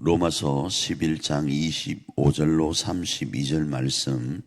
로마서 11장 25절로 32절 말씀.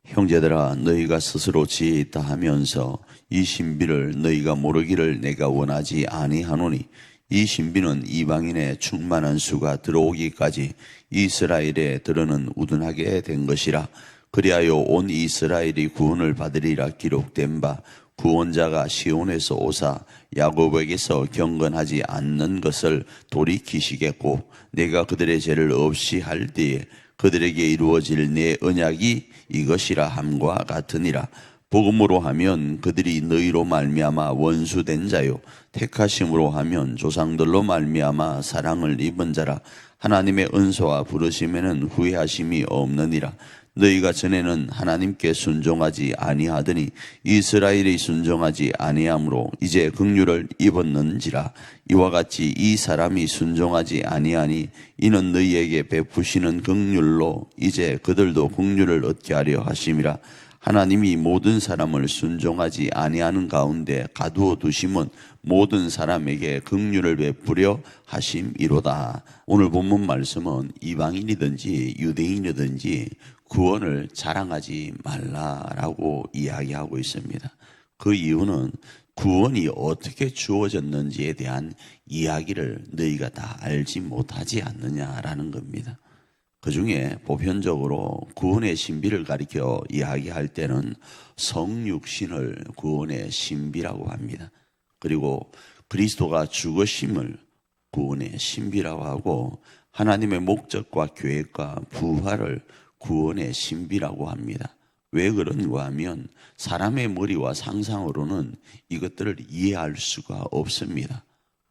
형제들아, 너희가 스스로 지혜 있다 하면서 이 신비를 너희가 모르기를 내가 원하지 아니하노니, 이 신비는 이방인의 충만한 수가 들어오기까지 이스라엘에 들어는 우둔하게 된 것이라. 그리하여 온 이스라엘이 구원을 받으리라 기록된 바, 구원자가 시온에서 오사 야곱에게서 경건하지 않는 것을 돌이키시겠고, 내가 그들의 죄를 없이 할 때에 그들에게 이루어질 내 언약이 이것이라 함과 같으니라. 복음으로 하면 그들이 너희로 말미암아 원수된 자요, 택하심으로 하면 조상들로 말미암아 사랑을 입은 자라. 하나님의 은소와 부르심에는 후회하심이 없느니라. 너희가 전에는 하나님께 순종하지 아니하더니 이스라엘이 순종하지 아니하므로 이제 긍휼을 입었는지라. 이와 같이 이 사람이 순종하지 아니하니 이는 너희에게 베푸시는 긍휼로 이제 그들도 긍휼을 얻게 하려 하심이라. 하나님이 모든 사람을 순종하지 아니하는 가운데 가두어 두심은 모든 사람에게 긍휼을 베푸려 하심이로다. 오늘 본문 말씀은 이방인이든지 유대인이든지 구원을 자랑하지 말라라고 이야기하고 있습니다. 그 이유는 구원이 어떻게 주어졌는지에 대한 이야기를 너희가 다 알지 못하지 않느냐라는 겁니다. 그 중에 보편적으로 구원의 신비를 가리켜 이야기할 때는 성육신을 구원의 신비라고 합니다. 그리고 그리스도가 죽으심을 구원의 신비라고 하고, 하나님의 목적과 계획과 부활을 구원의 신비라고 합니다. 왜 그런가 하면 사람의 머리와 상상으로는 이것들을 이해할 수가 없습니다.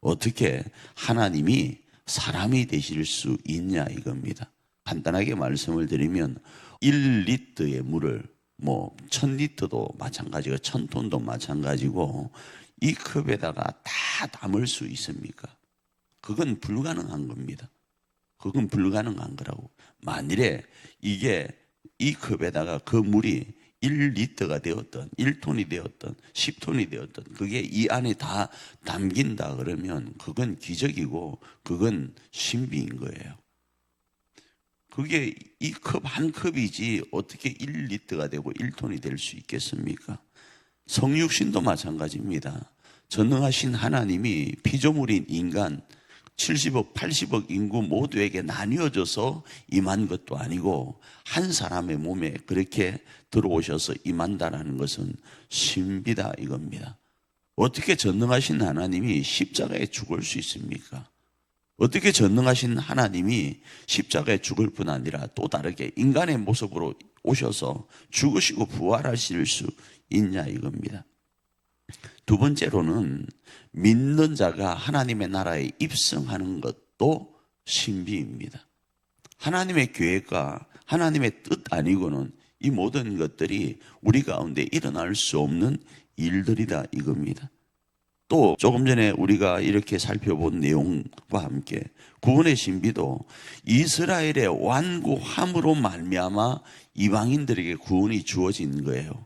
어떻게 하나님이 사람이 되실 수 있냐 이겁니다. 간단하게 말씀을 드리면 1리터의 물을 1000리터도 마찬가지고 1000톤도 마찬가지고 이 컵에다가 다 담을 수 있습니까? 그건 불가능한 겁니다. 그건 불가능한 거라고. 만일에 이게 이 컵에다가 그 물이 1리터가 되었던 1톤이 되었던 10톤이 되었던 그게 이 안에 다 담긴다 그러면 그건 기적이고 그건 신비인 거예요. 그게 이 컵 한 컵이지 어떻게 1리터가 되고 1톤이 될 수 있겠습니까? 성육신도 마찬가지입니다. 전능하신 하나님이 피조물인 인간 70억, 80억 인구 모두에게 나뉘어져서 임한 것도 아니고 한 사람의 몸에 그렇게 들어오셔서 임한다라는 것은 신비다 이겁니다. 어떻게 전능하신 하나님이 십자가에 죽을 수 있습니까? 어떻게 전능하신 하나님이 십자가에 죽을 뿐 아니라 또 다르게 인간의 모습으로 오셔서 죽으시고 부활하실 수 있냐 이겁니다. 두 번째로는 믿는 자가 하나님의 나라에 입성하는 것도 신비입니다. 하나님의 계획과 하나님의 뜻 아니고는 이 모든 것들이 우리 가운데 일어날 수 없는 일들이다 이겁니다. 또 조금 전에 우리가 이렇게 살펴본 내용과 함께 구원의 신비도 이스라엘의 완고함으로 말미암아 이방인들에게 구원이 주어진 거예요.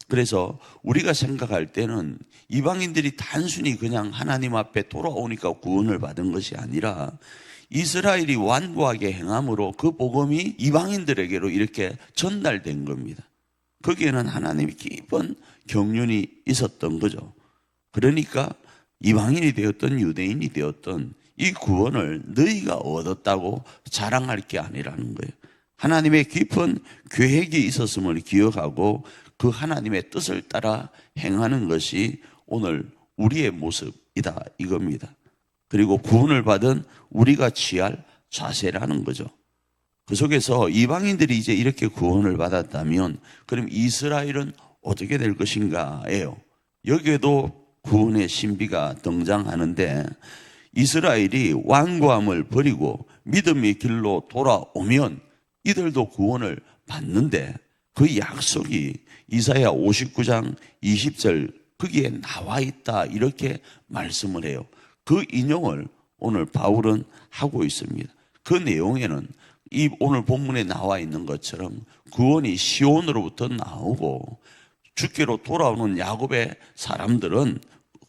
그래서 우리가 생각할 때는 이방인들이 단순히 그냥 하나님 앞에 돌아오니까 구원을 받은 것이 아니라 이스라엘이 완고하게 행함으로 그 복음이 이방인들에게로 이렇게 전달된 겁니다. 거기에는 하나님의 깊은 경륜이 있었던 거죠. 그러니까 이방인이 되었던 유대인이 되었던 이 구원을 너희가 얻었다고 자랑할 게 아니라는 거예요. 하나님의 깊은 계획이 있었음을 기억하고 그 하나님의 뜻을 따라 행하는 것이 오늘 우리의 모습이다 이겁니다. 그리고 구원을 받은 우리가 취할 자세라는 거죠. 그 속에서 이방인들이 이제 이렇게 구원을 받았다면 그럼 이스라엘은 어떻게 될 것인가예요. 여기에도 구원의 신비가 등장하는데, 이스라엘이 완고함을 버리고 믿음의 길로 돌아오면 이들도 구원을 받는데, 그 약속이 이사야 59장 20절 거기에 나와 있다 이렇게 말씀을 해요. 그 인용을 오늘 바울은 하고 있습니다. 그 내용에는 이 오늘 본문에 나와 있는 것처럼 구원이 시온으로부터 나오고 주께로 돌아오는 야곱의 사람들은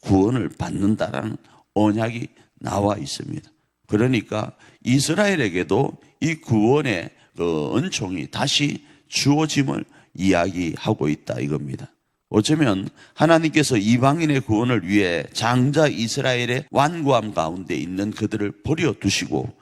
구원을 받는다라는 언약이 나와 있습니다. 그러니까 이스라엘에게도 이 구원의 그 은총이 다시 주어짐을 이야기하고 있다 이겁니다. 어쩌면 하나님께서 이방인의 구원을 위해 장자 이스라엘의 완고함 가운데 있는 그들을 버려두시고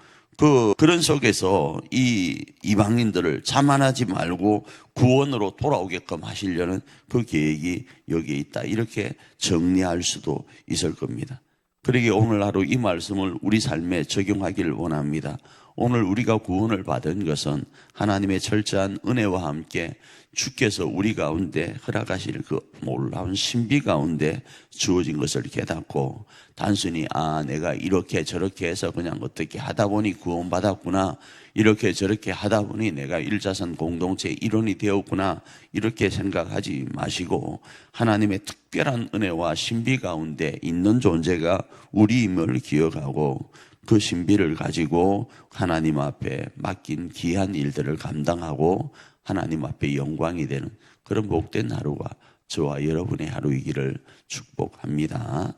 그런 속에서 이 이방인들을 자만하지 말고 구원으로 돌아오게끔 하시려는 그 계획이 여기에 있다. 이렇게 정리할 수도 있을 겁니다. 그러기에 오늘 하루 이 말씀을 우리 삶에 적용하기를 원합니다. 오늘 우리가 구원을 받은 것은 하나님의 철저한 은혜와 함께 주께서 우리 가운데 허락하실 그 놀라운 신비 가운데 주어진 것을 깨닫고 단순히 내가 이렇게 저렇게 해서 그냥 어떻게 하다 보니 구원받았구나, 이렇게 저렇게 하다 보니 내가 일자선 공동체 일원이 되었구나, 이렇게 생각하지 마시고 하나님의 특별한 은혜와 신비 가운데 있는 존재가 우리임을 기억하고 그 신비를 가지고 하나님 앞에 맡긴 귀한 일들을 감당하고 하나님 앞에 영광이 되는 그런 복된 하루가 저와 여러분의 하루이기를 축복합니다.